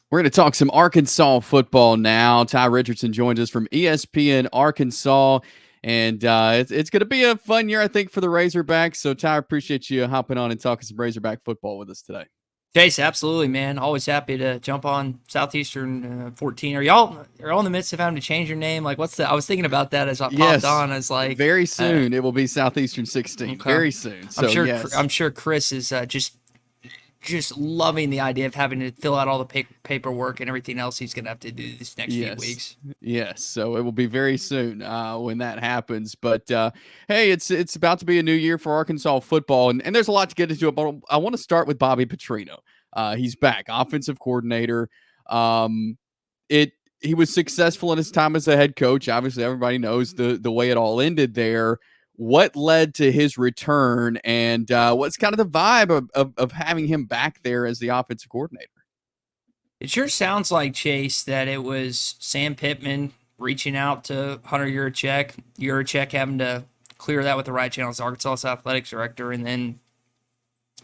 We're going to talk some Arkansas football now. Ty Richardson joins us from ESPN Arkansas, and it's going to be a fun year, I think, for the Razorbacks. So, Ty, I appreciate you hopping on and talking some Razorback football with us today. Chase, absolutely, man. Always happy to jump on Southeastern 14. Are y'all in the midst of having to change your name? Like, I was thinking about that as I popped Yes, on. I was like, very soon it will be Southeastern 16. okay. Very soon. So, yes. I'm sure Chris is just loving the idea of having to fill out all the paperwork and everything else he's gonna have to do this next few Yes. weeks. Yes. So it will be very soon when that happens. But hey, it's about to be a new year for Arkansas football, and there's a lot to get into. But I want to start with Bobby Petrino. He's back, offensive coordinator. Um, it he was successful in his time as a head coach. Obviously, everybody knows the way it all ended there. What led to his return, and what's kind of the vibe of having him back there as the offensive coordinator? It sure sounds like, Chase, that it was Sam Pittman reaching out to Hunter Yurachek having to clear that with the right channels, Arkansas athletics director, and then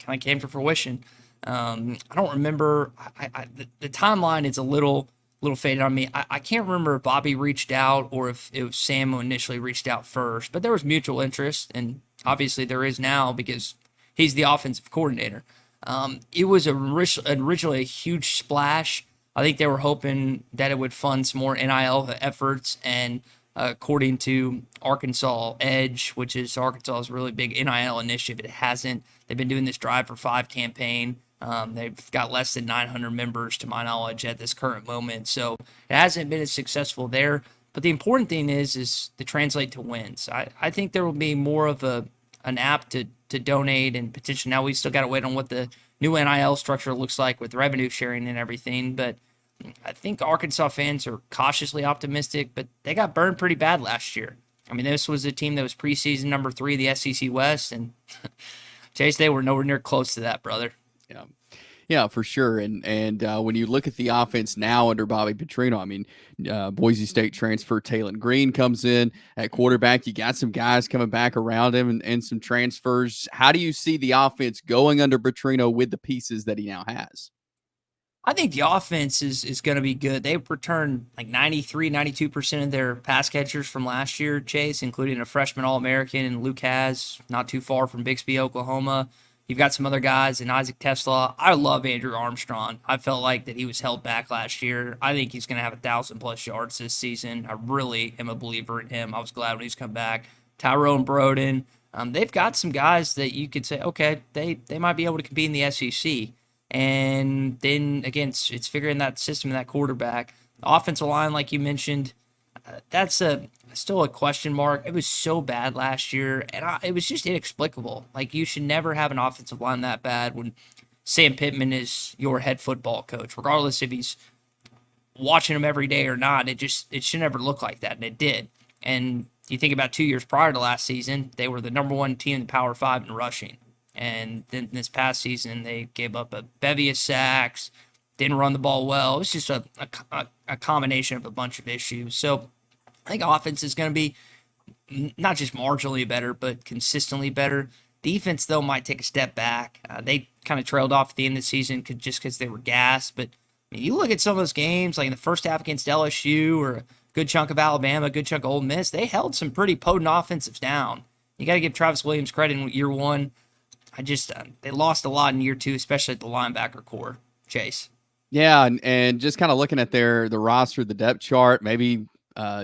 kind of came to fruition. I don't remember. The timeline is a little faded on me. I can't remember if Bobby reached out or if it was Sam who initially reached out first, but there was mutual interest, and obviously there is now because he's the offensive coordinator. It was originally a huge splash. I think they were hoping that it would fund some more NIL efforts, and according to Arkansas Edge, which is Arkansas's really big NIL initiative, it hasn't. They've been doing this Drive for Five campaign. They've got less than 900 members, to my knowledge, at this current moment. So it hasn't been as successful there. But the important thing is to translate to wins. I think there will be more of an app to donate and petition. Now we still got to wait on what the new NIL structure looks like with revenue sharing and everything. But I think Arkansas fans are cautiously optimistic, but they got burned pretty bad last year. I mean, this was a team that was preseason number 3 of the SEC West, and Chase, they were nowhere near close to that, brother. Yeah. Yeah, for sure. And when you look at the offense now under Bobby Petrino, I mean, Boise State transfer Taylon Green comes in at quarterback. You got some guys coming back around him and some transfers. How do you see the offense going under Petrino with the pieces that he now has? I think the offense is going to be good. They've returned like 92% of their pass catchers from last year, Chase, including a freshman All-American and Luke Has, not too far from Bixby, Oklahoma. You've got some other guys in Isaac Tesla. I love Andrew Armstrong. I felt like that he was held back last year. I think he's going to have 1,000+ yards this season. I really am a believer in him. I was glad when he's come back. Tyrone Broden. They've got some guys that you could say, okay, they might be able to compete in the SEC. And then again, it's figuring that system and that quarterback. The offensive line, like you mentioned, that's still a question mark. It was so bad last year, and it was just inexplicable. Like, you should never have an offensive line that bad when Sam Pittman is your head football coach, regardless if he's watching him every day or not. It should never look like that, and it did. And you think about 2 years prior to last season, they were the number 1 team in the Power 5 in rushing. And then this past season, they gave up a bevy of sacks, didn't run the ball well. It was just a combination of a bunch of issues. So I think offense is going to be not just marginally better, but consistently better. Defense, though, might take a step back. They kind of trailed off at the end of the season just because they were gassed. But I mean, you look at some of those games, like in the first half against LSU or a good chunk of Alabama, a good chunk of Ole Miss, they held some pretty potent offensives down. You got to give Travis Williams credit in year one. They lost a lot in year two, especially at the linebacker core, Chase. Yeah, and just kind of looking at the roster, the depth chart, maybe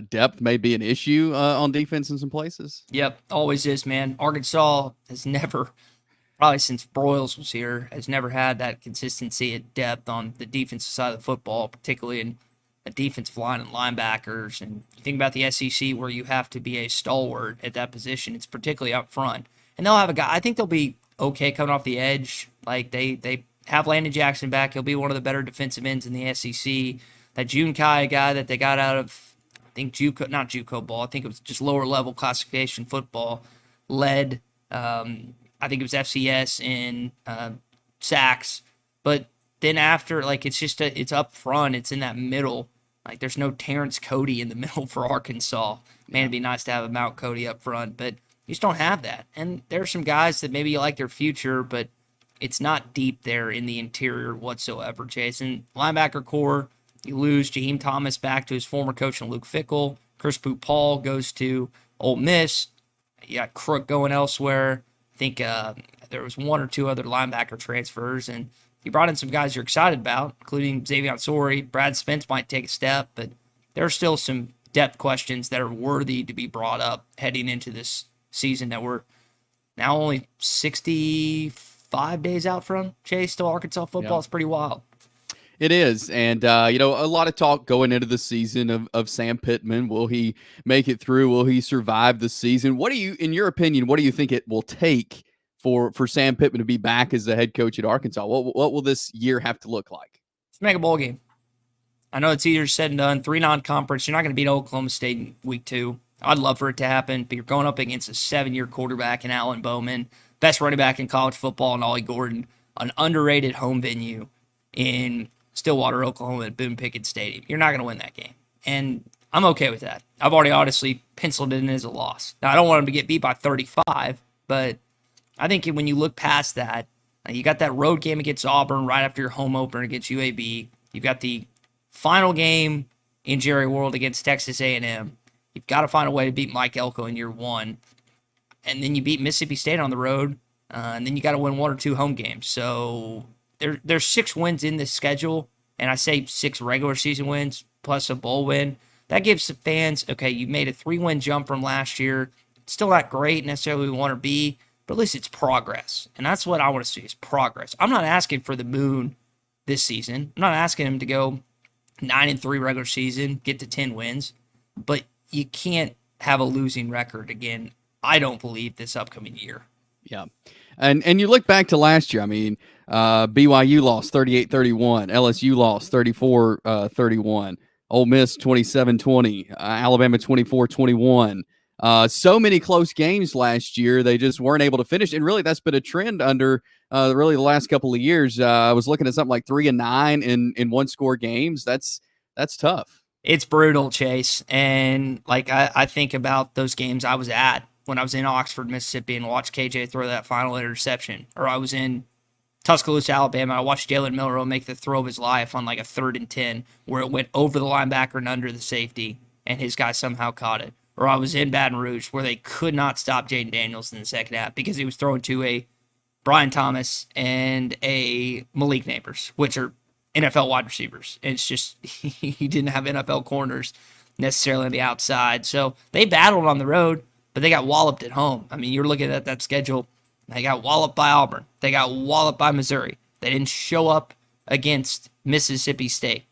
depth may be an issue on defense in some places. Yep, always is, man. Arkansas has never, probably since Broyles was here, has never had that consistency at depth on the defensive side of the football, particularly in a defensive line and linebackers. And you think about the SEC where you have to be a stalwart at that position. It's particularly up front. And they'll have a guy, I think they'll be okay coming off the edge. Like, they have Landon Jackson back. He'll be one of the better defensive ends in the SEC. That June Kai guy that they got out of, I think not JUCO ball. I think it was just lower level classification football. Led, I think it was FCS in sacks. But then after, like, it's up front. It's in that middle. Like, there's no Terrence Cody in the middle for Arkansas. Man, it'd be nice to have a Mount Cody up front, but you just don't have that. And there are some guys that maybe you like their future, but it's not deep there in the interior whatsoever, Jason. Linebacker core, you lose Jaheim Thomas back to his former coach and Luke Fickell. Chris Paul goes to Ole Miss. You got Crook going elsewhere. I think there was one or two other linebacker transfers, and you brought in some guys you're excited about, including Xavier Sori. Brad Spence might take a step, but there are still some depth questions that are worthy to be brought up heading into this season that we're now only 65 days out from. Chase, still Arkansas football. Yeah. It's pretty wild. It is. And, a lot of talk going into the season of Sam Pittman. Will he make it through? Will he survive the season? What do you, in your opinion, what do you think it will take for Sam Pittman to be back as the head coach at Arkansas? What will this year have to look like? Let's make a bowl game. I know it's easier said than done. 3 non-conference. You're not going to beat Oklahoma State in week 2. I'd love for it to happen, but you're going up against a 7-year quarterback in Alan Bowman, best running back in college football, and Ollie Gordon, an underrated home venue in Stillwater, Oklahoma at Boone Pickett Stadium. You're not going to win that game, and I'm okay with that. I've already honestly penciled it in as a loss. Now, I don't want them to get beat by 35, but I think when you look past that, you got that road game against Auburn right after your home opener against UAB. You've got the final game in Jerry World against Texas A&M. You've got to find a way to beat Mike Elko in year 1. And then you beat Mississippi State on the road, and then you got to win 1 or 2 home games. So there's 6 wins in this schedule, and I say 6 regular season wins plus a bowl win. That gives the fans, okay, you made a 3-win jump from last year. It's still not great necessarily we want to be, but at least it's progress. And that's what I want to see is progress. I'm not asking for the moon this season. I'm not asking him to go 9-3 regular season, get to 10 wins, but you can't have a losing record again, I don't believe, this upcoming year. Yeah. And you look back to last year, I mean, BYU lost 38-31, LSU lost 34-31, Ole Miss 27-20, Alabama 24-21. So many close games last year, they just weren't able to finish. And really, that's been a trend under really the last couple of years. I was looking at something like 3-9 in one-score games. That's tough. It's brutal, Chase. And like I think about those games I was at when I was in Oxford, Mississippi, and watched KJ throw that final interception. Or I was in Tuscaloosa, Alabama. I watched Jalen Milroe make the throw of his life on like a 3rd and 10 where it went over the linebacker and under the safety, and his guy somehow caught it. Or I was in Baton Rouge where they could not stop Jaden Daniels in the second half because he was throwing to a Brian Thomas and a Malik Neighbors, which are NFL wide receivers. And it's just, he didn't have NFL corners necessarily on the outside. So they battled on the road, but they got walloped at home. I mean, you're looking at that schedule. They got walloped by Auburn. They got walloped by Missouri. They didn't show up against Mississippi State.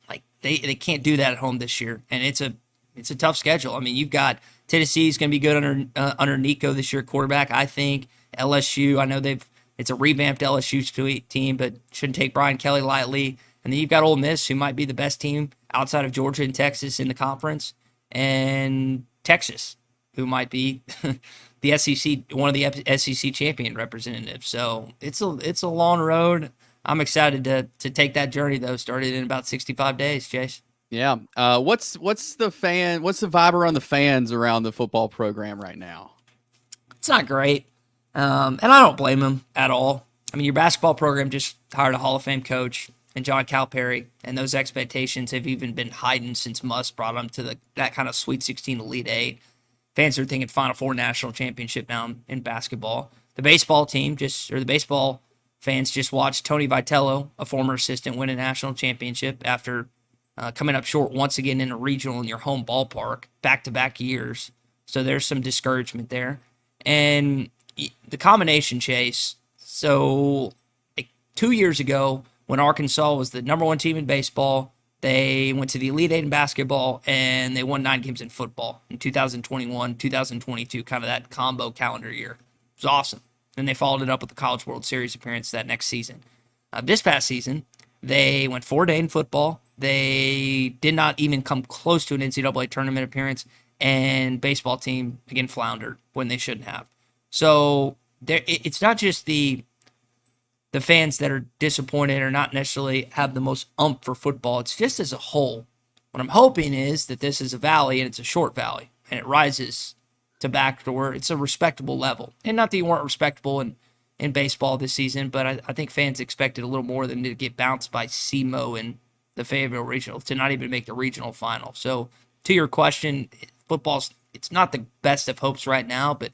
Like, they can't do that at home this year. And it's a tough schedule. I mean, you've got Tennessee's going to be good under Nico this year, quarterback. I think LSU, I know it's a revamped LSU team, but shouldn't take Brian Kelly lightly. And then you've got Ole Miss, who might be the best team outside of Georgia and Texas in the conference, and Texas, who might be the SEC, one of the SEC champion representatives. So it's a long road. I'm excited to take that journey though. Started in about 65 days, Chase. Yeah. What's the vibe around the fans around the football program right now? It's not great. And I don't blame him at all. I mean, your basketball program just hired a Hall of Fame coach and John Calipari, and those expectations have even been heightened since Muss brought them to that kind of Sweet 16 Elite 8. Fans are thinking Final Four national championship now in basketball. The baseball fans just watched Tony Vitello, a former assistant, win a national championship after coming up short once again in a regional in your home ballpark, back-to-back years. So there's some discouragement there. And the combination, Chase, so 2 years ago when Arkansas was the number 1 team in baseball, they went to the Elite 8 in basketball, and they won 9 games in football in 2021, 2022, kind of that combo calendar year. It was awesome. And they followed it up with the College World Series appearance that next season. This past season, they went 4-8 in football. They did not even come close to an NCAA tournament appearance, and baseball team, again, floundered when they shouldn't have. So it's not just the fans that are disappointed or not necessarily have the most umph for football. It's just as a whole. What I'm hoping is that this is a valley and it's a short valley, and it rises to back to where it's a respectable level. And not that you weren't respectable in in baseball this season, but I think fans expected a little more than to get bounced by SEMO in the Fayetteville Regional, to not even make the regional final. So to your question, it's not the best of hopes right now, but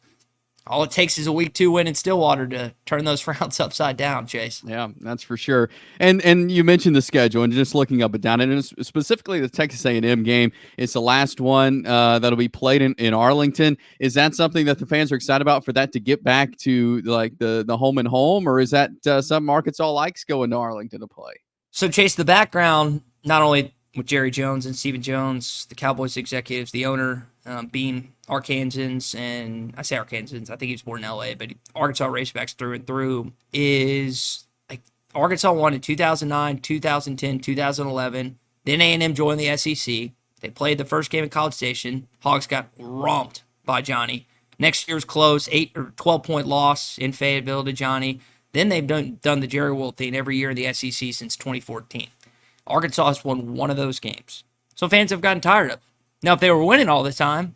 all it takes is a week 2 win in Stillwater to turn those frowns upside down, Chase. Yeah, that's for sure. And you mentioned the schedule, and just looking up and down, and specifically the Texas A&M game. It's the last one that'll be played in Arlington. Is that something that the fans are excited about, for that to get back to like the home and home, or is that something Arkansas likes going to Arlington to play? So, Chase, the background, not only with Jerry Jones and Stephen Jones, the Cowboys executives, the owner, being Arkansans, and I say Arkansans, I think he was born in LA, but Arkansas Razorbacks through and through, is like Arkansas won in 2009, 2010, 2011. Then A&M joined the SEC. They played the first game at College Station. Hogs got romped by Johnny. Next year's close, 8 or 12-point loss in Fayetteville to Johnny. Then they've done the Jerry World thing every year in the SEC since 2014. Arkansas has won one of those games. So fans have gotten tired of it. Now, if they were winning all the time,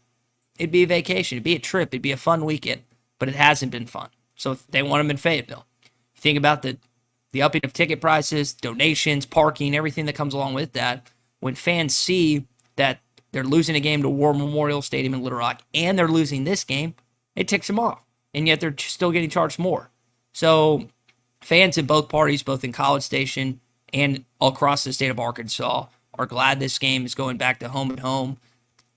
it'd be a vacation. It'd be a trip. It'd be a fun weekend. But it hasn't been fun. So they want them in Fayetteville. You think about the upping of ticket prices, donations, parking, everything that comes along with that. When fans see that they're losing a game to War Memorial Stadium in Little Rock and they're losing this game, it ticks them off. And yet they're still getting charged more. So fans in both parties, both in College Station and across the state of Arkansas, are glad this game is going back to home and home.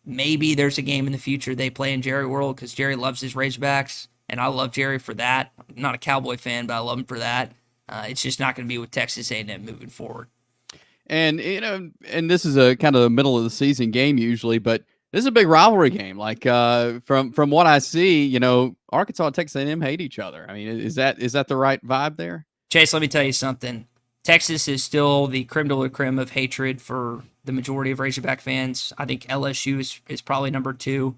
Maybe there's a game in the future they play in Jerry World, because Jerry loves his Razorbacks, and I love Jerry for that. I'm not a Cowboy fan, but I love him for that. It's just not going to be with Texas A&M moving forward. And and this is a kind of a middle of the season game usually, but this is a big rivalry game. Like from what I see, Arkansas and Texas A&M hate each other. I mean, is that the right vibe there? Chase, let me tell you something. Texas is still the creme de la creme of hatred for the majority of Razorback fans. I think LSU is probably number 2.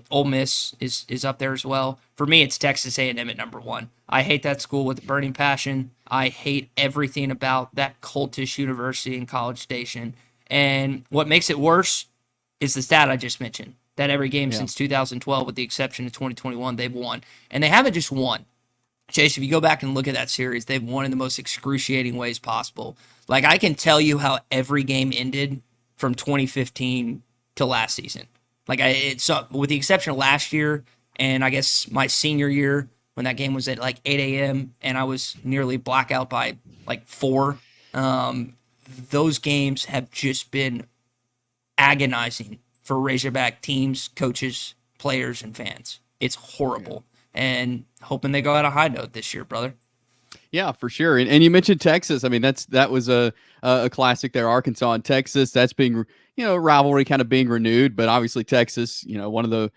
Ole Miss is up there as well. For me, it's Texas A&M at number 1. I hate that school with a burning passion. I hate everything about that cultish university in College Station. And what makes it worse is the stat I just mentioned, that every game since 2012, with the exception of 2021, they've won. And they haven't just won. Chase, if you go back and look at that series, they've won in the most excruciating ways possible. Like, I can tell you how every game ended from 2015 to last season. Like, with the exception of last year, and I guess my senior year, when that game was at like 8 a.m. and I was nearly blackout by like 4, those games have just been agonizing for Razorback teams, coaches, players, and fans. It's horrible. And hoping they go out a high note this year, brother. Yeah, for sure. And you mentioned Texas. I mean, that was a classic there. Arkansas and Texas. That's being, rivalry kind of being renewed. But obviously Texas, one of the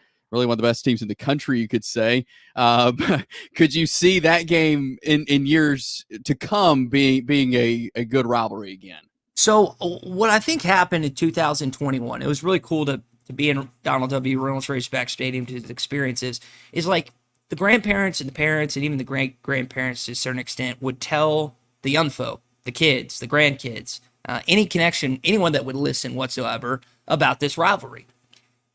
best teams in the country, you could say. Could you see that game in years to come being a good rivalry again? So what I think happened in 2021, it was really cool to be in Donald W. Reynolds Raceback Stadium to experience this, is like, the grandparents and the parents and even the great-grandparents to a certain extent would tell the young folk, the kids, the grandkids, anyone that would listen whatsoever about this rivalry.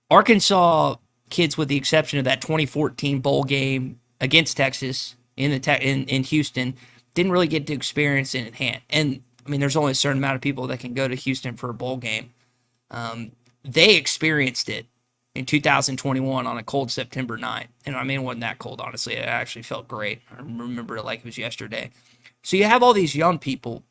Arkansas kids, with the exception of that 2014 bowl game against Texas in Houston, didn't really get to experience it in hand. And, I mean, there's only a certain amount of people that can go to Houston for a bowl game. They experienced it in 2021 on a cold September night. And I mean, it wasn't that cold, honestly. It actually felt great. I remember it like it was yesterday. So you have all these young people.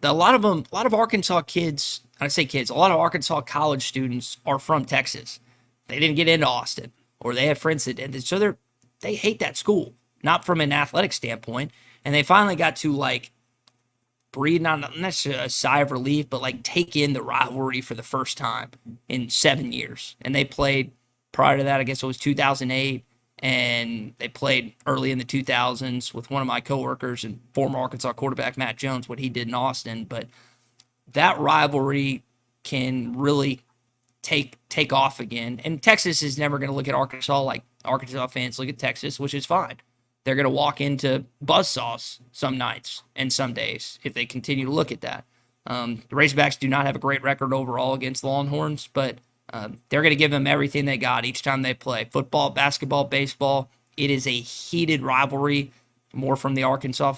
A lot of Arkansas kids, I say kids, a lot of Arkansas college students are from Texas. They didn't get into Austin, or they have friends that did. So they hate that school, not from an athletic standpoint. And they finally got to, like, breathe, not necessarily a sigh of relief, but like take in the rivalry for the first time in 7 years. And they played prior to that, I guess it was 2008, and they played early in the 2000s with one of my coworkers and former Arkansas quarterback Matt Jones, what he did in Austin. But that rivalry can really take off again. And Texas is never going to look at Arkansas like Arkansas fans look at Texas, which is fine. They're going to walk into buzzsaws some nights and some days if they continue to look at that. The Razorbacks do not have a great record overall against Longhorns, but they're going to give them everything they got each time they play. Football, basketball, baseball. It is a heated rivalry more from the Arkansas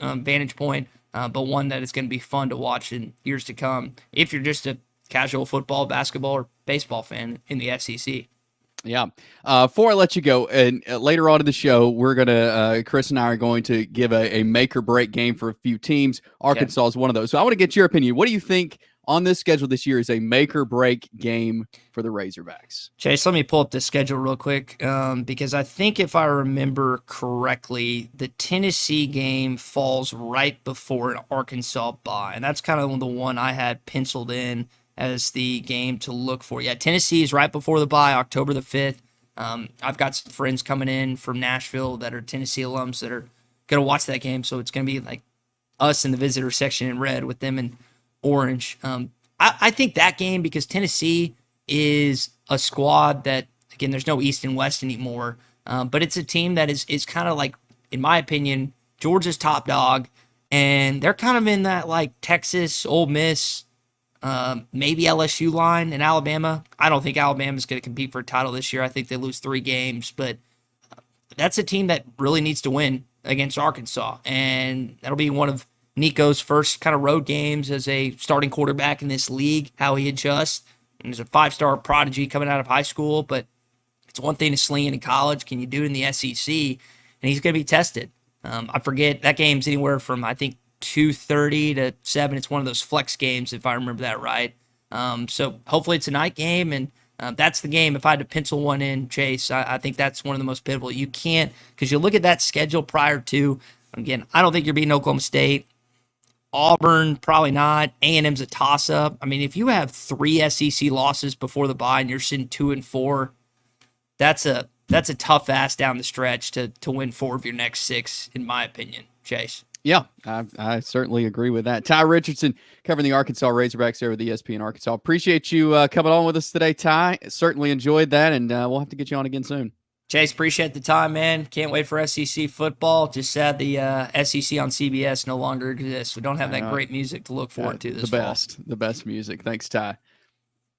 vantage point, but one that is going to be fun to watch in years to come if you're just a casual football, basketball, or baseball fan in the SEC. Yeah. Before I let you go, and later on in the show, we're gonna Chris and I are going to give a make or break game for a few teams. Arkansas is one of those. So I want to get your opinion. What do you think on this schedule this year is a make or break game for the Razorbacks? Chase, let me pull up the schedule real quick because I think if I remember correctly, the Tennessee game falls right before an Arkansas bye, and that's kind of the one I had penciled in as the game to look for. Yeah, Tennessee is right before the bye, October the 5th. I've got some friends coming in from Nashville that are Tennessee alums that are going to watch that game, so it's going to be like us in the visitor section in red with them in orange. I think that game, because Tennessee is a squad that, again, there's no East and West anymore, but it's a team that is kind of like, in my opinion, Georgia's top dog, and they're kind of in that like Texas, Ole Miss, maybe LSU line in Alabama. I don't think Alabama's going to compete for a title this year. I think they lose 3 games, but that's a team that really needs to win against Arkansas, and that'll be one of Nico's first kind of road games as a starting quarterback in this league, how he adjusts. And he's a 5-star prodigy coming out of high school, but it's one thing to sling it in college. Can you do it in the SEC? And he's going to be tested. I forget, that game's anywhere from, I think, 2:30 to 7. It's one of those flex games, if I remember that right. So hopefully it's a night game, and that's the game. If I had to pencil one in, Chase, I think that's one of the most pivotal. You can't, because you look at that schedule prior to, again, I don't think you're beating Oklahoma State. Auburn, probably not. A&M's a toss-up. I mean, if you have 3 SEC losses before the bye and you're sitting 2-4, that's a tough ass down the stretch to win 4 of your next 6, in my opinion, Chase. Yeah, I certainly agree with that. Ty Richardson covering the Arkansas Razorbacks there with ESPN Arkansas. Appreciate you coming on with us today, Ty. Certainly enjoyed that, and we'll have to get you on again soon. Chase, appreciate the time, man. Can't wait for SEC football. Just sad the SEC on CBS no longer exists. We don't have that great music to look forward to this fall. The best music. Thanks, Ty.